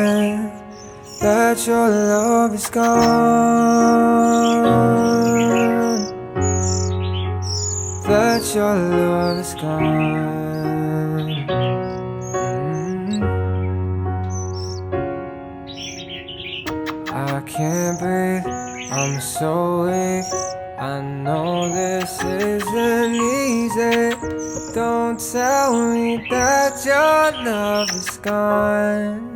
gone, that your love is gone, that your love is gone. I can't breathe, I'm so weak. I know this isn't easy. Don't tell me that your love is gone.